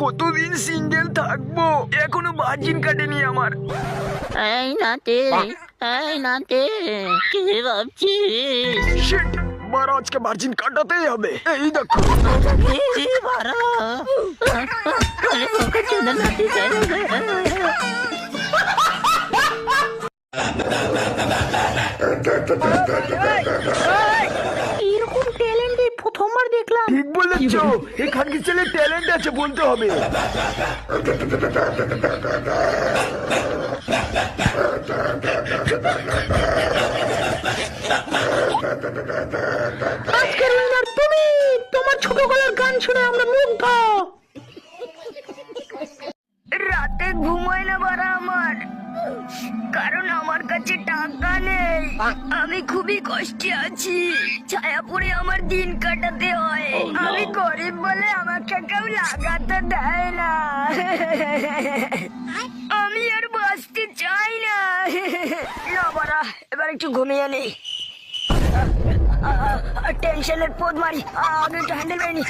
কতদিন সিঙ্গেল থাকবো, এখনো ভার্জিন কাটেনি আমার। এই নাতে, এই নাতে, কি ভাবছিস? শিট, বারা আজকে ভার্জিন কাটাতেই হবে। এই দেখো কি বাড়া? আরে ওকে চেনা নাতে চাই। এরকম ট্যালেন্ট প্রথমবার দেখলাম। ঠিক বলেছ, এখানকার ছেলে ট্যালেন্ট আছে বলতে হবে। আজকের উইনার তুমি। তোমার ছোট গলার গান শুনে আমরা মুগ্ধ। রাতে ঘুমায় না বারা আমার, কারণ আমার কাছে টাকা নেই। আমি খুবই কষ্টে আছি, ছায়াপুরে আমার দিন কাটাতে হয়। আমি গরিব বলে আমাকে কেউ লাগাতে দেয় না। আমি আর বাঁচতে চাই না। না বারা, এবার একটু ঘুমিয়ে নেই। টেনশনের পোদ মারি, আগে একটু হ্যান্ডেল পাইনি।